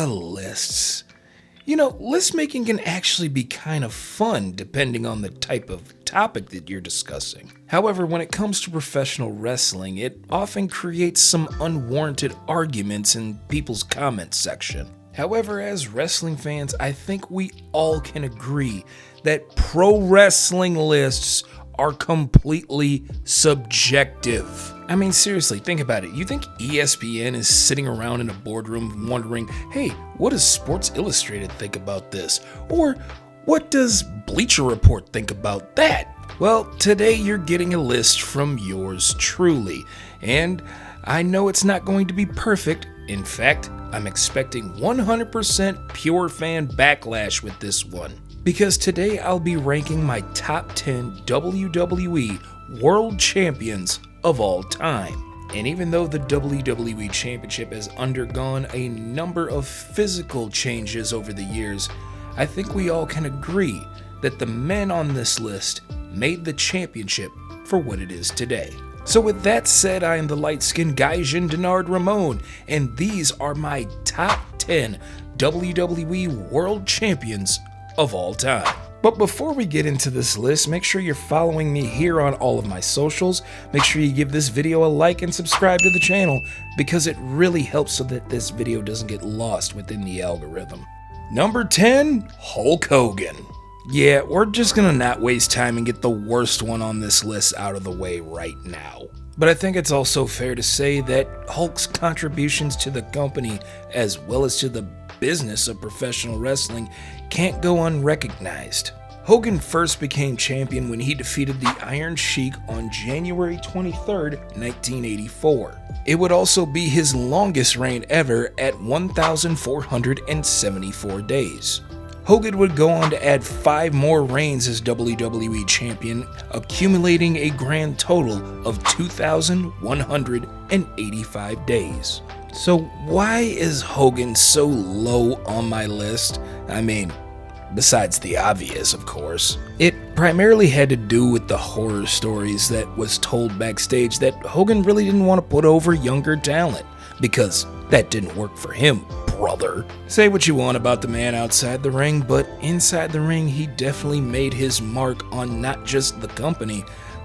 Lists. List making can actually be kind of fun depending on the type of topic that you're discussing. However, when it comes to professional wrestling, it often creates some unwarranted arguments in people's comments section. However, as wrestling fans, I think we all can agree that pro wrestling lists are completely subjective. I mean, seriously, think about it. You think ESPN is sitting around in a boardroom wondering, hey, what does Sports Illustrated think about this? Or what does Bleacher Report think about that? Well, today you're getting a list from yours truly, and I know it's not going to be perfect. In fact, I'm expecting 100% pure fan backlash with this one. Because today I'll be ranking my top 10 WWE World Champions of all time. And even though the WWE Championship has undergone a number of physical changes over the years, I think we all can agree that the men on this list made the championship for what it is today. So with that said, I am the light-skinned Gaijin Denard Ramon, and these are my top 10 WWE World Champions of all time. But before we get into this list, make sure you're following me here on all of my socials. Make sure you give this video a like and subscribe to the channel, because it really helps so that this video doesn't get lost within the algorithm. Number 10, Hulk Hogan. Yeah, we're just gonna not waste time and get the worst one on this list out of the way right now. But I think it's also fair to say that Hulk's contributions to the company, as well as to the business of professional wrestling, can't go unrecognized. Hogan first became champion when he defeated the Iron Sheik on January 23rd, 1984. It would also be his longest reign ever at 1,474 days. Hogan would go on to add 5 more reigns as WWE Champion, accumulating a grand total of 2,185 days. So why is Hogan so low on my list? I mean, besides the obvious, of course. It primarily had to do with the horror stories that was told backstage that Hogan really didn't want to put over younger talent, because that didn't work for him, brother. Say what you want about the man outside the ring, but inside the ring he definitely made his mark on not just the company,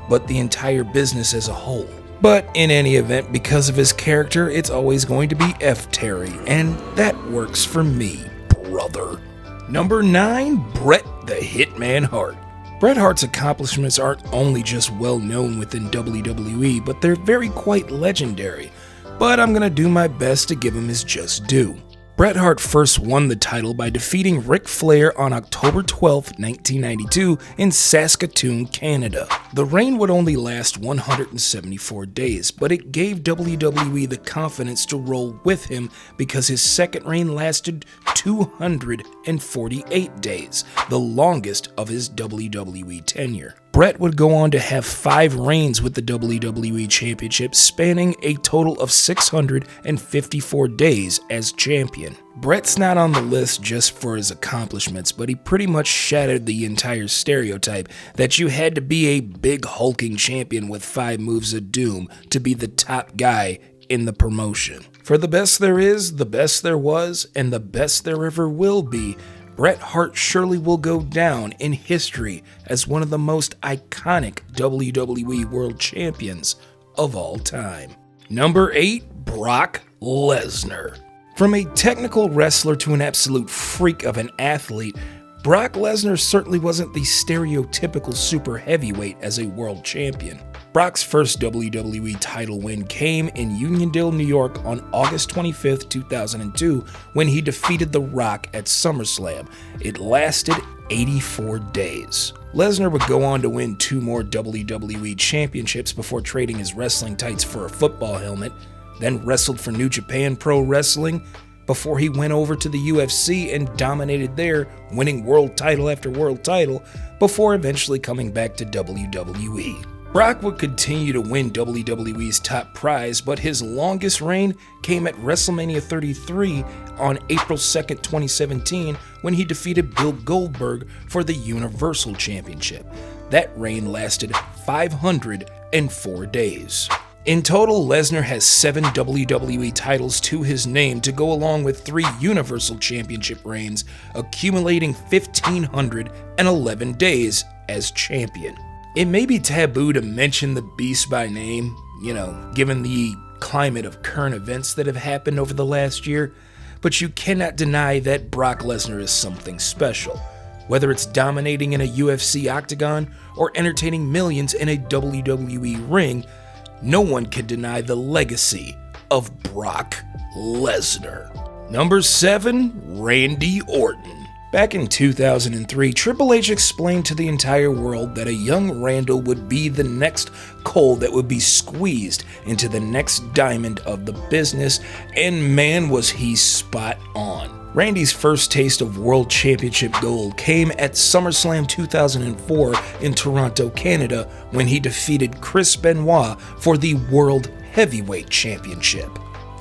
but the entire business as a whole. But in any event, because of his character, it's always going to be F. Terry, and that works for me, brother. Number 9, Bret the Hitman Hart. Bret Hart's accomplishments aren't only just well known within WWE, but they're very quite legendary. But I'm gonna do my best to give him his just due. Bret Hart first won the title by defeating Ric Flair on October 12, 1992 in Saskatoon, Canada. The reign would only last 174 days, but it gave WWE the confidence to roll with him because his second reign lasted 248 days, the longest of his WWE tenure. Bret would go on to have 5 reigns with the WWE Championship, spanning a total of 654 days as champion. Bret's not on the list just for his accomplishments, but he pretty much shattered the entire stereotype that you had to be a big hulking champion with 5 moves of doom to be the top guy in the promotion. For the best there is, the best there was, and the best there ever will be, Bret Hart surely will go down in history as one of the most iconic WWE World Champions of all time. Number 8, Brock Lesnar. From a technical wrestler to an absolute freak of an athlete, Brock Lesnar certainly wasn't the stereotypical super heavyweight as a world champion. Brock's first WWE title win came in Uniondale, New York on August 25, 2002, when he defeated The Rock at SummerSlam. It lasted 84 days. Lesnar would go on to win 2 more WWE championships before trading his wrestling tights for a football helmet, then wrestled for New Japan Pro Wrestling, before he went over to the UFC and dominated there, winning world title after world title, before eventually coming back to WWE. Brock would continue to win WWE's top prize, but his longest reign came at WrestleMania 33 on April 2, 2017, when he defeated Bill Goldberg for the Universal Championship. That reign lasted 504 days. In total, Lesnar has 7 WWE titles to his name to go along with 3 Universal Championship reigns, accumulating 1,511 days as champion. It may be taboo to mention the Beast by name, given the climate of current events that have happened over the last year, but you cannot deny that Brock Lesnar is something special. Whether it's dominating in a UFC octagon or entertaining millions in a WWE ring, no one can deny the legacy of Brock Lesnar. Number 7, Randy Orton. Back in 2003, Triple H explained to the entire world that a young Randall would be the next coal that would be squeezed into the next diamond of the business, and man was he spot on. Randy's first taste of World Championship gold came at SummerSlam 2004 in Toronto, Canada, when he defeated Chris Benoit for the World Heavyweight Championship.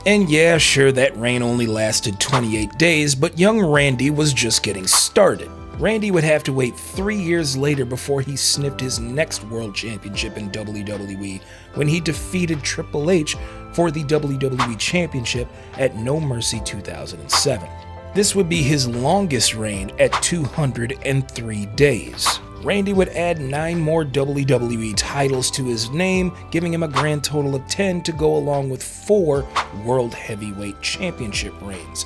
And yeah, sure, that reign only lasted 28 days, but young Randy was just getting started. Randy would have to wait 3 years later before he sniffed his next World Championship in WWE, when he defeated Triple H for the WWE Championship at No Mercy 2007. This would be his longest reign at 203 days. Randy would add 9 more WWE titles to his name, giving him a grand total of 10 to go along with 4 World Heavyweight Championship reigns,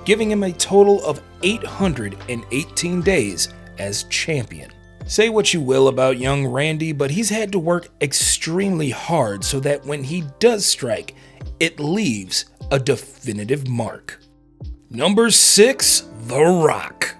giving him a total of 818 days as champion. Say what you will about young Randy, but he's had to work extremely hard so that when he does strike, it leaves a definitive mark. Number 6, The Rock.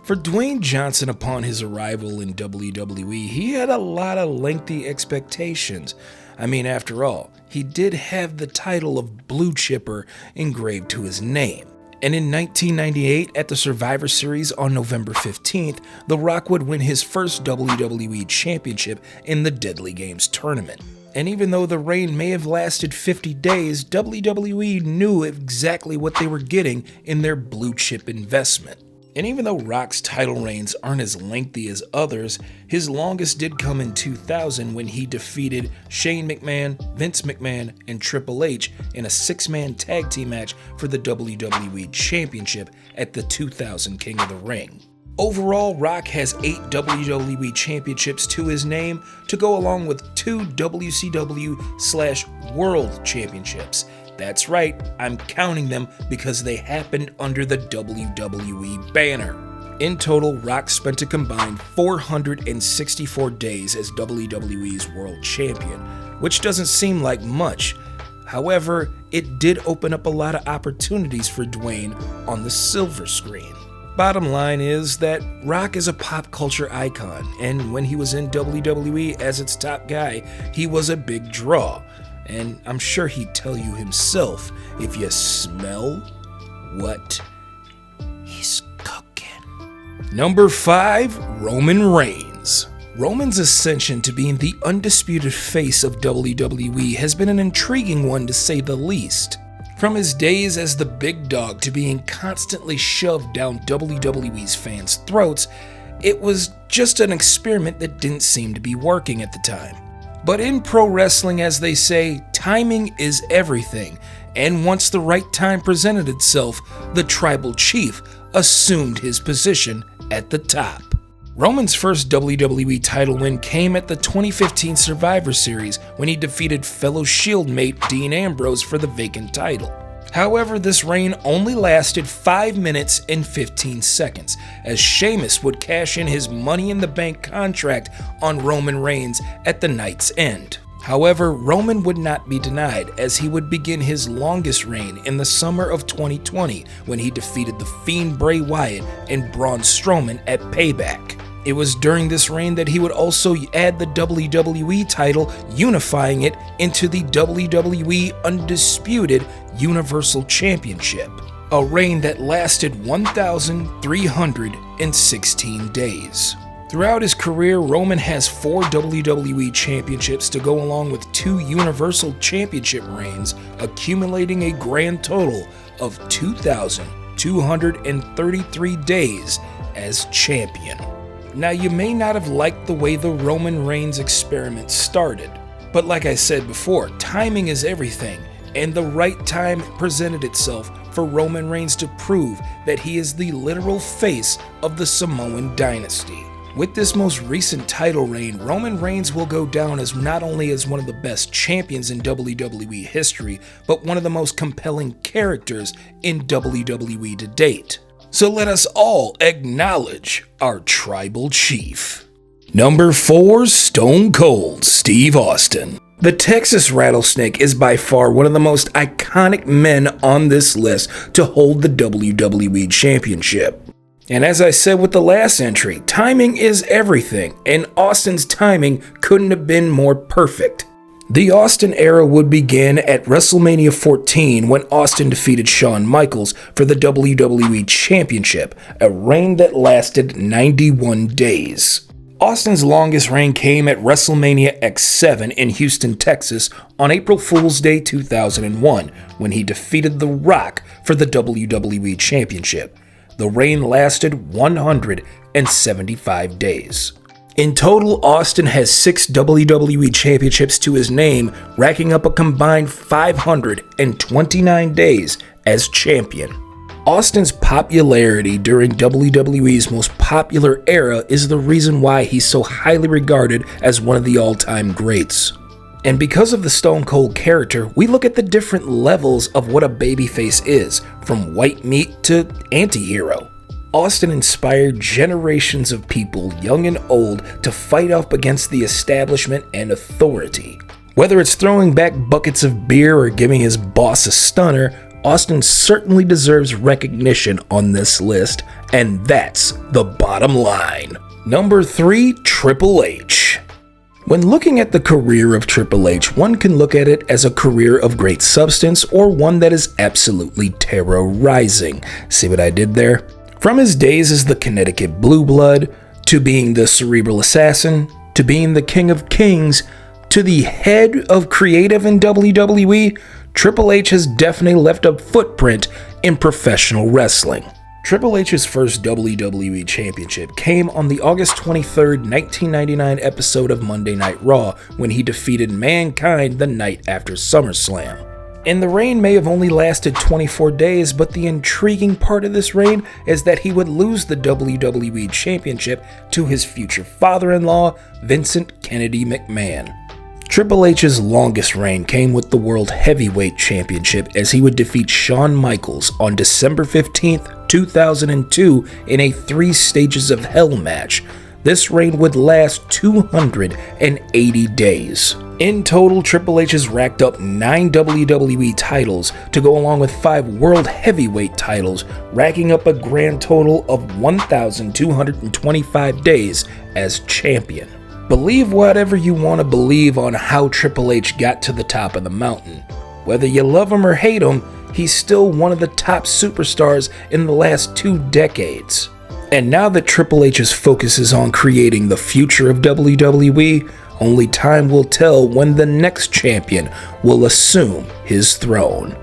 For Dwayne Johnson, upon his arrival in WWE, he had a lot of lengthy expectations. I mean, after all, he did have the title of Blue Chipper engraved to his name. And in 1998, at the Survivor Series on November 15th, The Rock would win his first WWE Championship in the Deadly Games tournament. And even though the reign may have lasted 50 days, WWE knew exactly what they were getting in their blue chip investment. And even though Rock's title reigns aren't as lengthy as others, his longest did come in 2000 when he defeated Shane McMahon, Vince McMahon, and Triple H in a 6-man tag team match for the WWE Championship at the 2000 King of the Ring. Overall, Rock has 8 WWE Championships to his name to go along with 2 WCW/World Championships. That's right, I'm counting them because they happened under the WWE banner. In total, Rock spent a combined 464 days as WWE's World Champion, which doesn't seem like much. However, it did open up a lot of opportunities for Dwayne on the silver screen. Bottom line is that Rock is a pop culture icon, and when he was in WWE as its top guy, he was a big draw. And I'm sure he'd tell you himself if you smell what he's cooking. Number 5, Roman Reigns. Roman's ascension to being the undisputed face of WWE has been an intriguing one to say the least. From his days as the big dog to being constantly shoved down WWE's fans' throats, it was just an experiment that didn't seem to be working at the time. But in pro wrestling, as they say, timing is everything, and once the right time presented itself, the tribal chief assumed his position at the top. Roman's first WWE title win came at the 2015 Survivor Series when he defeated fellow Shield mate Dean Ambrose for the vacant title. However, this reign only lasted 5 minutes and 15 seconds, as Sheamus would cash in his Money in the Bank contract on Roman Reigns at the night's end. However, Roman would not be denied, as he would begin his longest reign in the summer of 2020 when he defeated the Fiend Bray Wyatt and Braun Strowman at Payback. It was during this reign that he would also add the WWE title, unifying it into the WWE Undisputed Universal Championship, a reign that lasted 1,316 days. Throughout his career, Roman has 4 WWE Championships to go along with 2 Universal Championship reigns, accumulating a grand total of 2,233 days as champion. Now, you may not have liked the way the Roman Reigns experiment started, But like I said before, timing is everything, and the right time presented itself for Roman Reigns to prove that he is the literal face of the Samoan dynasty. With this most recent title reign, Roman Reigns will go down as not only as one of the best champions in WWE history, but one of the most compelling characters in WWE to date. So let us all acknowledge our tribal chief. Number 4, Stone Cold Steve Austin. The Texas Rattlesnake is by far one of the most iconic men on this list to hold the WWE Championship. And as I said with the last entry, timing is everything, and Austin's timing couldn't have been more perfect. The Austin era would begin at WrestleMania 14 when Austin defeated Shawn Michaels for the WWE Championship, a reign that lasted 91 days. Austin's longest reign came at WrestleMania X7 in Houston, Texas on April Fool's Day 2001 when he defeated The Rock for the WWE Championship. The reign lasted 175 days. In total, Austin has 6 WWE Championships to his name, racking up a combined 529 days as champion. Austin's popularity during WWE's most popular era is the reason why he's so highly regarded as one of the all-time greats. And because of the Stone Cold character, we look at the different levels of what a babyface is, from white meat to anti-hero. Austin inspired generations of people, young and old, to fight up against the establishment and authority. Whether it's throwing back buckets of beer or giving his boss a stunner, Austin certainly deserves recognition on this list, and that's the bottom line. Number 3, Triple H. When looking at the career of Triple H, one can look at it as a career of great substance or one that is absolutely terrorizing. See what I did there? From his days as the Connecticut Blue Blood, to being the Cerebral Assassin, to being the King of Kings, to the head of creative in WWE, Triple H has definitely left a footprint in professional wrestling. Triple H's first WWE Championship came on the August 23, 1999 episode of Monday Night Raw when he defeated Mankind the night after SummerSlam. And the reign may have only lasted 24 days, but the intriguing part of this reign is that he would lose the WWE Championship to his future father-in-law, Vincent Kennedy McMahon. Triple H's longest reign came with the World Heavyweight Championship as he would defeat Shawn Michaels on December 15, 2002 in a 3 Stages of Hell match. This reign would last 280 days. In total, Triple H has racked up 9 WWE titles to go along with 5 World Heavyweight titles, racking up a grand total of 1,225 days as champion. Believe whatever you want to believe on how Triple H got to the top of the mountain. Whether you love him or hate him, he's still one of the top superstars in the last 2 decades. And now that Triple H's focus is on creating the future of WWE, only time will tell when the next champion will assume his throne.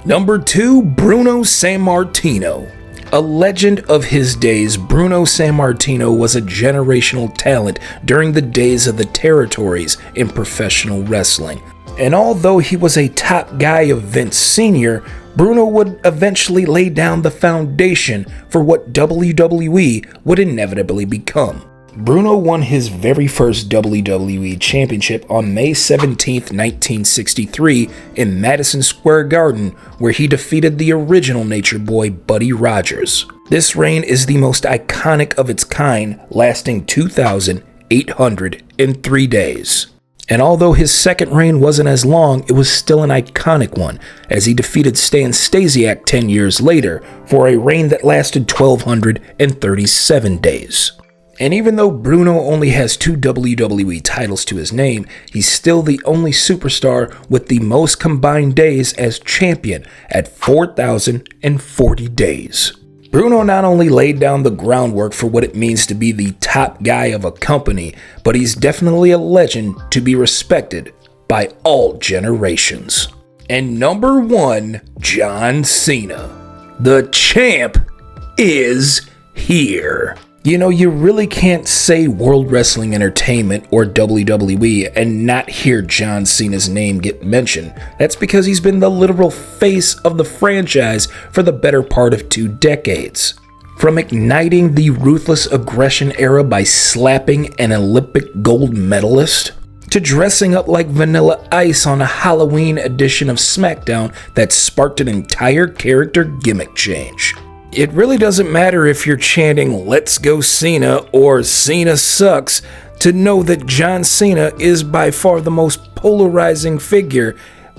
Number 2, Bruno Sammartino. A legend of his days, Bruno Sammartino was a generational talent during the days of the territories in professional wrestling. And although he was a top guy of Vince Sr., Bruno would eventually lay down the foundation for what WWE would inevitably become. Bruno won his very first WWE Championship on May 17, 1963 in Madison Square Garden, where he defeated the original Nature Boy Buddy Rogers. This reign is the most iconic of its kind, lasting 2,803 days. And although his second reign wasn't as long, it was still an iconic one, as he defeated Stan Stasiak 10 years later for a reign that lasted 1,237 days. And even though Bruno only has 2 WWE titles to his name, he's still the only superstar with the most combined days as champion at 4,040 days. Bruno not only laid down the groundwork for what it means to be the top guy of a company, but he's definitely a legend to be respected by all generations. And number 1, John Cena. The champ is here. You know, you really can't say World Wrestling Entertainment or WWE and not hear John Cena's name get mentioned. That's because he's been the literal face of the franchise for the better part of 2 decades. From igniting the ruthless aggression era by slapping an Olympic gold medalist, to dressing up like Vanilla Ice on a Halloween edition of SmackDown that sparked an entire character gimmick change. It really doesn't matter if you're chanting "Let's go Cena" or "Cena sucks" to know that John Cena is by far the most polarizing figure,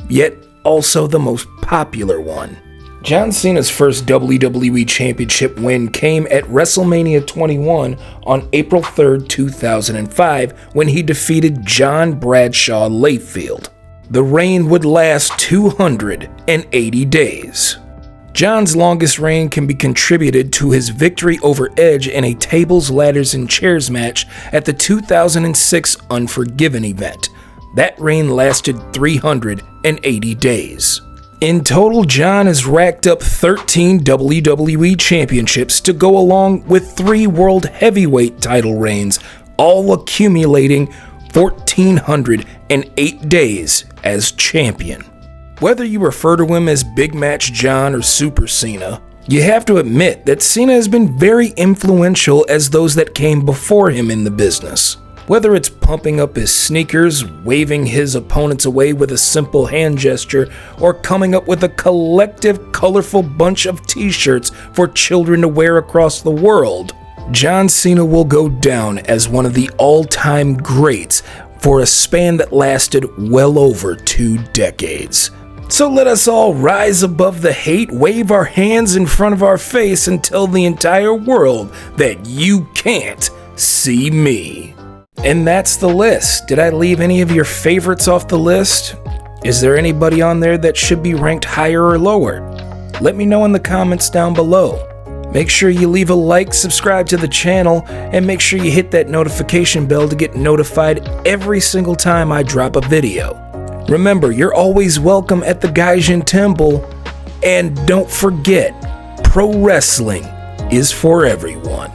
yet also the most popular one. John Cena's first WWE Championship win came at WrestleMania 21 on April 3, 2005, when he defeated John Bradshaw Layfield. The reign would last 280 days. John's longest reign can be contributed to his victory over Edge in a tables, ladders, and chairs match at the 2006 Unforgiven event. That reign lasted 380 days. In total, John has racked up 13 WWE Championships to go along with 3 World Heavyweight title reigns, all accumulating 1,408 days as champion. Whether you refer to him as Big Match John or Super Cena, you have to admit that Cena has been very influential as those that came before him in the business. Whether it's pumping up his sneakers, waving his opponents away with a simple hand gesture, or coming up with a collective, colorful bunch of t-shirts for children to wear across the world, John Cena will go down as one of the all-time greats for a span that lasted well over 2 decades. So let us all rise above the hate, wave our hands in front of our face, and tell the entire world that you can't see me. And that's the list. Did I leave any of your favorites off the list? Is there anybody on there that should be ranked higher or lower? Let me know in the comments down below. Make sure you leave a like, subscribe to the channel, and make sure you hit that notification bell to get notified every single time I drop a video. Remember, you're always welcome at the Gaijin Temple, and don't forget, pro wrestling is for everyone.